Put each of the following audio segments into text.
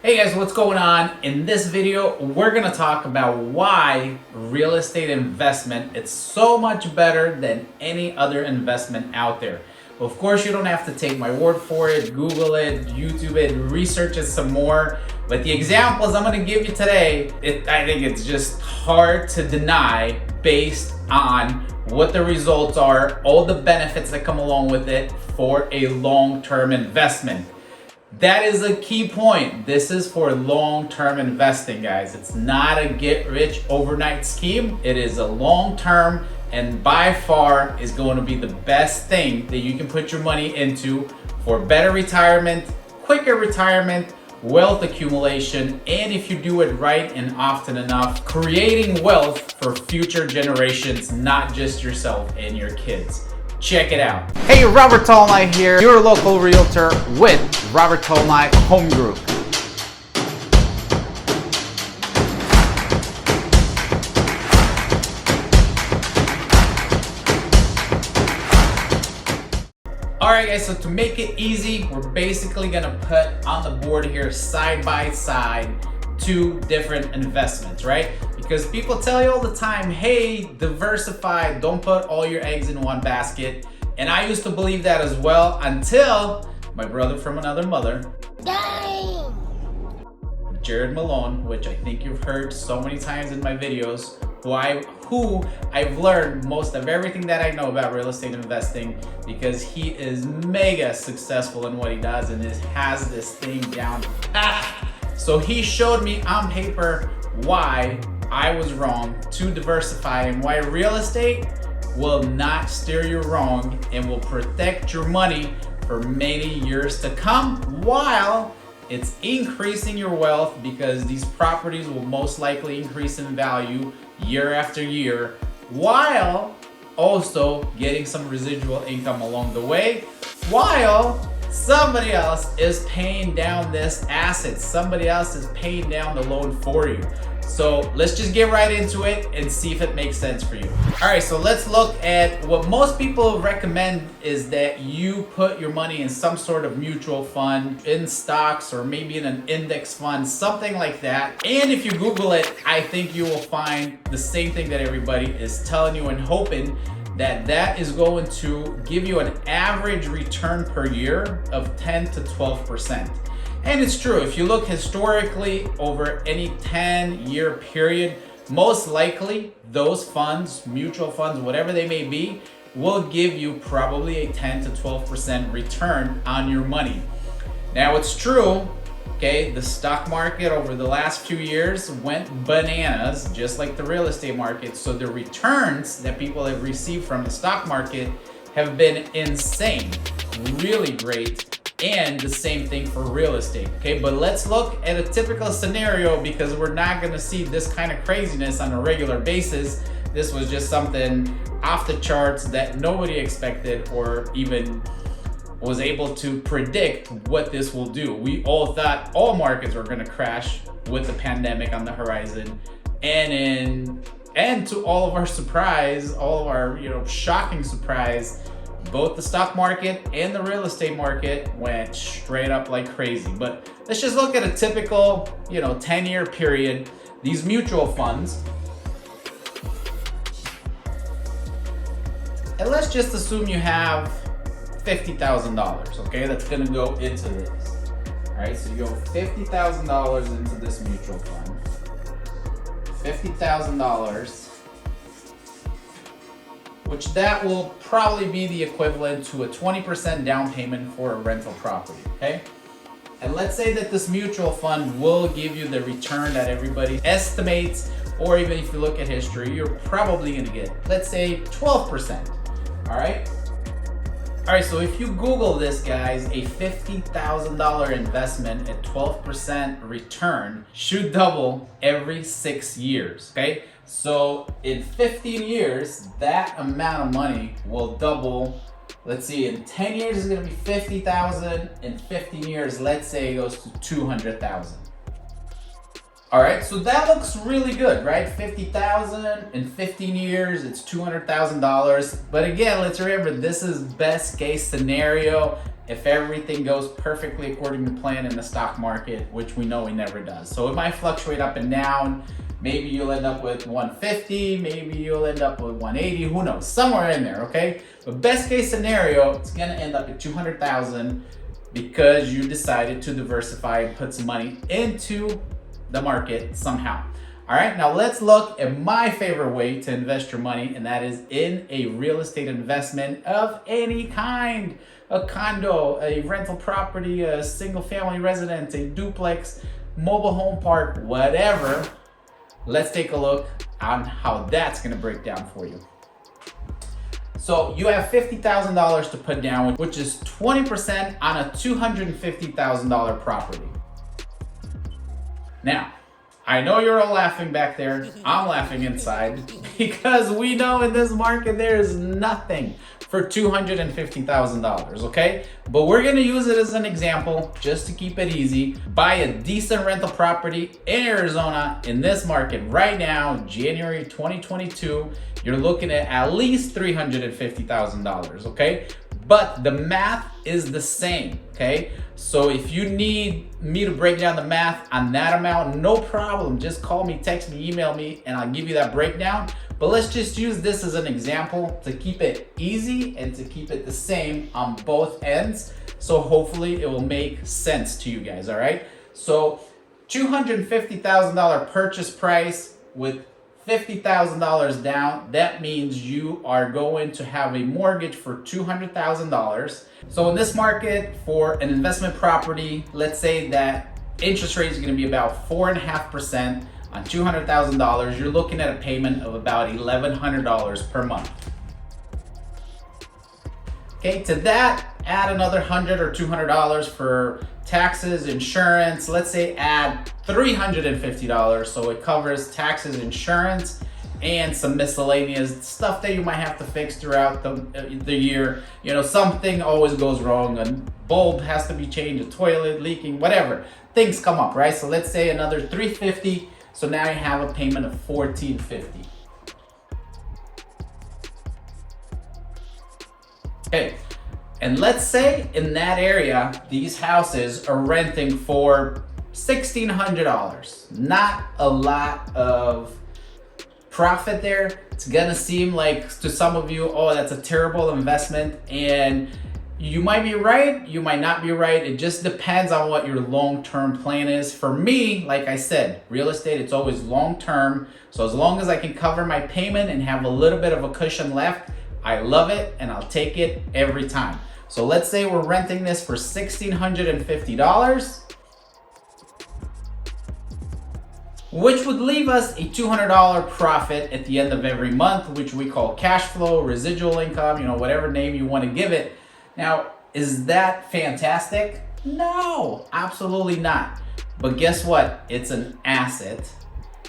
Hey guys, what's going on? In this video, we're gonna talk about why real estate investment is so much better than any other investment out there. Of course, you don't have to take my word for it, Google it, YouTube it, research it some more. But the examples I'm gonna give you today, I think it's just hard to deny based on what the results are, all the benefits that come along with it for a long-term investment. That is a key point. This is for long-term investing, guys. It's not a get-rich overnight scheme. It is a long-term and by far is going to be the best thing that you can put your money into for better retirement, quicker retirement, wealth accumulation, and if you do it right and often enough, creating wealth for future generations, not just yourself and your kids. Check it out. Hey, Robert Tolnai here, your local realtor with Robert Tolnai Home Group. Alright guys, so to make it easy, we're basically gonna put on the board here side by side two different investments, right? Because people tell you all the time, hey, diversify, don't put all your eggs in one basket. And I used to believe that as well until my brother from another mother, dang, Jared Malone, which I think you've heard so many times in my videos, who I've learned most of everything that I know about real estate investing because he is mega successful in what he does and has this thing down. So he showed me on paper why I was wrong to diversify and why real estate will not steer you wrong and will protect your money for many years to come while it's increasing your wealth because these properties will most likely increase in value year after year while also getting some residual income along the way while somebody else is paying down this asset. Somebody else is paying down the loan for you. So let's just get right into it and see if it makes sense for you. All right, so let's look at what most people recommend is that you put your money in some sort of mutual fund, in stocks, or maybe in an index fund, something like that. And if you Google it, I think you will find the same thing that everybody is telling you and hoping that is going to give you an average return per year of 10 to 12%. And it's true, if you look historically over any 10-year period, most likely those funds, mutual funds, whatever they may be, will give you probably a 10 to 12% return on your money. Now it's true, okay, the stock market over the last few years went bananas, just like the real estate market. So the returns that people have received from the stock market have been insane, really great. And the same thing for real estate, okay? But let's look at a typical scenario because we're not gonna see this kind of craziness on a regular basis. This was just something off the charts that nobody expected or even was able to predict what this will do. We all thought all markets were gonna crash with the pandemic on the horizon. And to all of our surprise, all of our shocking surprise, both the stock market and the real estate market went straight up like crazy. But let's just look at a typical 10-year period. These mutual funds, and let's just assume you have $50,000, okay? That's gonna go into this. All right, so you go $50,000 into this mutual fund. $50,000, which that will probably be the equivalent to a 20% down payment for a rental property, okay? And let's say that this mutual fund will give you the return that everybody estimates, or even if you look at history, you're probably gonna get, let's say 12%, all right? All right, so if you Google this, guys, a $50,000 investment at 12% return should double every 6 years, okay? So in 15 years, that amount of money will double. Let's see, in 10 years, it's gonna be 50,000. In 15 years, let's say it goes to 200,000. All right, so that looks really good, right? 50,000 in 15 years, it's $200,000. But again, let's remember, this is best case scenario. if everything goes perfectly according to plan in the stock market, which we know it never does. So it might fluctuate up and down. Maybe you'll end up with 150, maybe you'll end up with 180, who knows, somewhere in there, okay? But best case scenario, it's gonna end up at 200,000 because you decided to diversify and put some money into the market somehow. All right, now let's look at my favorite way to invest your money, and that is in a real estate investment of any kind. A condo, a rental property, a single family residence, a duplex, mobile home park, whatever. Let's take a look on how that's gonna break down for you. So you have $50,000 to put down, which is 20% on a $250,000 property. Now, I know you're all laughing back there. I'm laughing inside because we know in this market there is nothing for $250,000, okay? But we're gonna use it as an example just to keep it easy. Buy a decent rental property in Arizona in this market right now, January 2022. You're looking at least $350,000, okay? But the math is the same, okay? So if you need me to break down the math on that amount, no problem. Just call me, text me, email me, and I'll give you that breakdown. But let's just use this as an example to keep it easy and to keep it the same on both ends. So hopefully it will make sense to you guys, all right? So $250,000 purchase price with $50,000 down, that means you are going to have a mortgage for $200,000. So in this market for an investment property, let's say that interest rate is going to be about 4.5% on $200,000. You're looking at a payment of about $1,100 per month. Okay, to that, add another $100 or $200 for taxes, insurance. Let's say add $350 so it covers taxes, insurance, and some miscellaneous stuff that you might have to fix throughout the year. You know, something always goes wrong. A bulb has to be changed, a toilet leaking, whatever. Things come up, right? So let's say another $350. So now you have a payment of $1,450. Okay, and let's say in that area, these houses are renting for $1,600. Not a lot of profit there. It's gonna seem like to some of you, oh, that's a terrible investment. And you might be right, you might not be right. It just depends on what your long-term plan is. For me, like I said, real estate, it's always long-term. So as long as I can cover my payment and have a little bit of a cushion left, I love it and I'll take it every time. So let's say we're renting this for $1,650, which would leave us a $200 profit at the end of every month, which we call cash flow, residual income, you know, whatever name you want to give it. Now, is that fantastic? No, absolutely not. But guess what? It's an asset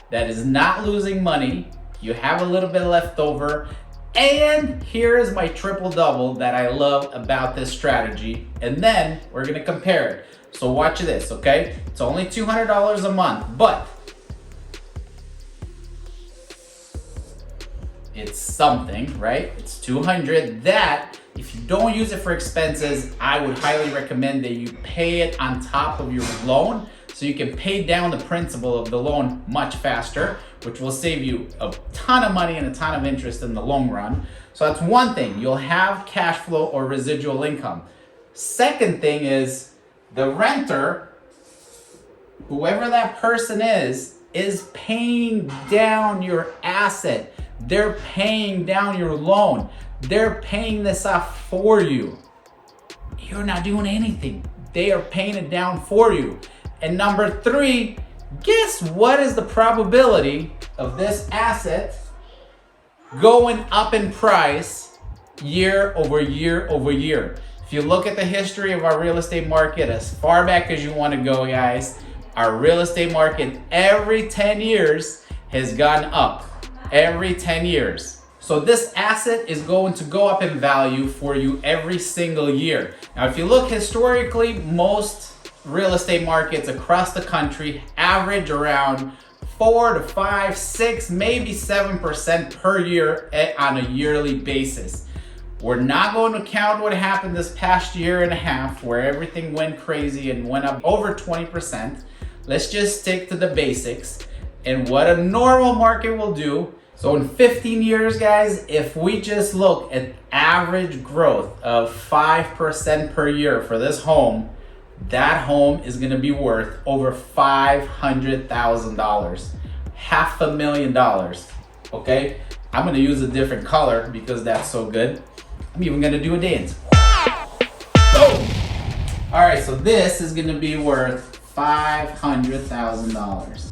that is not losing money. You have a little bit left over. And here is my triple double that I love about this strategy. And then we're gonna compare it. So watch this, okay? It's only $200 a month, but it's something, right? It's $200 that if you don't use it for expenses, I would highly recommend that you pay it on top of your loan so you can pay down the principal of the loan much faster, which will save you a ton of money and a ton of interest in the long run. So that's one thing. You'll have cash flow or residual income. Second thing is the renter, whoever that person is paying down your asset. They're paying down your loan. They're paying this off for you. You're not doing anything. They are paying it down for you. And number three, guess what is the probability of this asset going up in price year over year over year? If you look at the history of our real estate market as far back as you want to go, guys, our real estate market every 10 years has gone up. Every 10 years. So this asset is going to go up in value for you every single year. Now, if you look historically, most real estate markets across the country average around 4 to 5, 6, maybe 7% per year on a yearly basis. We're not going to count what happened this past year and a half where everything went crazy and went up over 20%. Let's just stick to the basics and what a normal market will do. So in 15 years, guys, if we just look at average growth of 5% per year for this home, that home is gonna be worth over $500,000, $500,000, okay? I'm gonna use a different color because that's so good. I'm even gonna do a dance. Boom! All right, so this is gonna be worth $500,000.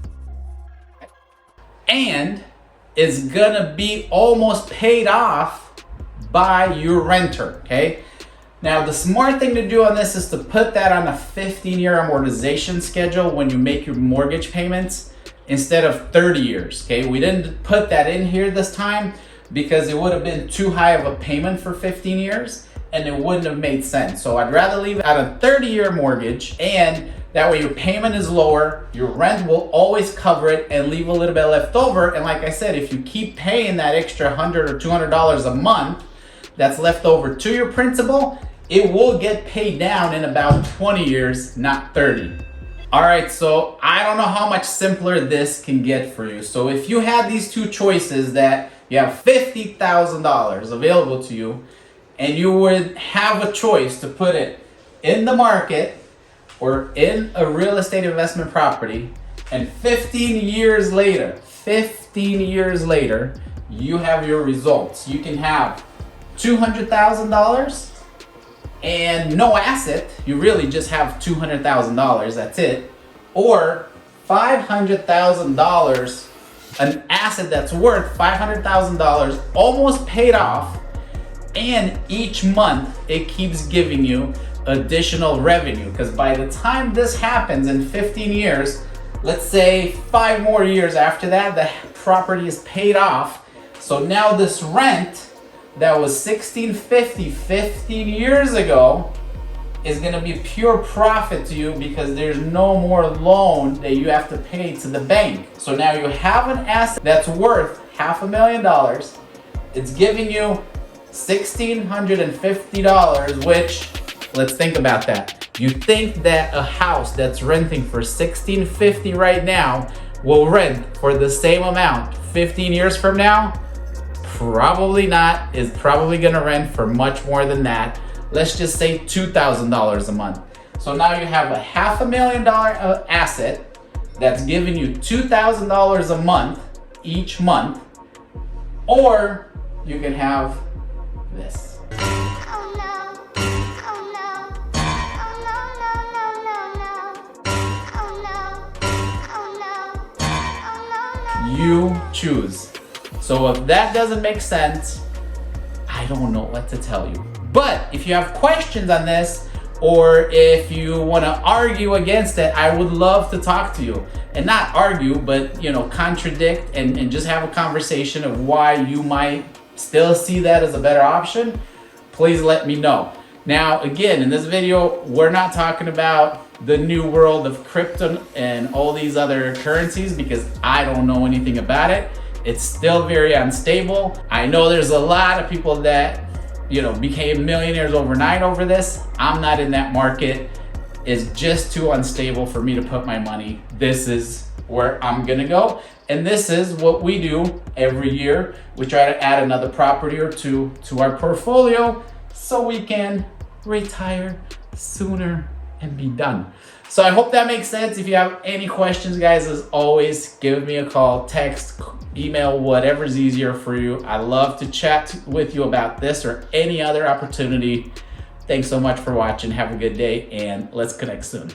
And it's gonna be almost paid off by your renter, okay? Now, the smart thing to do on this is to put that on a 15-year amortization schedule when you make your mortgage payments instead of 30 years, okay? We didn't put that in here this time because it would have been too high of a payment for 15 years and it wouldn't have made sense. So I'd rather leave it at a 30-year mortgage, and that way your payment is lower, your rent will always cover it and leave a little bit left over. And like I said, if you keep paying that extra $100 or $200 a month that's left over to your principal, it will get paid down in about 20 years, not 30. All right, so I don't know how much simpler this can get for you. So if you had these two choices that you have $50,000 available to you and you would have a choice to put it in the market or in a real estate investment property, and 15 years later, you have your results. You can have $200,000 and no asset, you really just have $200,000, that's it. Or $500,000, an asset that's worth $500,000, almost paid off, and each month it keeps giving you additional revenue. Because by the time this happens in 15 years, let's say 5 more years after that, the property is paid off. So now this rent that was $1,650 15 years ago is gonna be pure profit to you because there's no more loan that you have to pay to the bank. So now you have an asset that's worth $500,000. It's giving you $1,650, which, let's think about that. You think that a house that's renting for $1,650 right now will rent for the same amount 15 years from now? Probably not. Is probably gonna rent for much more than that. Let's just say $2,000 a month. So now you have a $500,000 asset that's giving you $2,000 a month each month, or you can have this. You choose. So if that doesn't make sense, I don't know what to tell you. But if you have questions on this, or if you want to argue against it, I would love to talk to you. And not argue, but contradict and just have a conversation of why you might still see that as a better option. Please let me know. Now, again, in this video, we're not talking about the new world of crypto and all these other currencies because I don't know anything about it. It's still very unstable. I know there's a lot of people that, became millionaires overnight over this. I'm not in that market. It's just too unstable for me to put my money. This is where I'm gonna go. And this is what we do every year. We try to add another property or two to our portfolio so we can retire sooner and be done. So I hope that makes sense. If you have any questions, guys, as always, give me a call, text, email, whatever's easier for you. I love to chat with you about this or any other opportunity. Thanks so much for watching. Have a good day, and let's connect soon.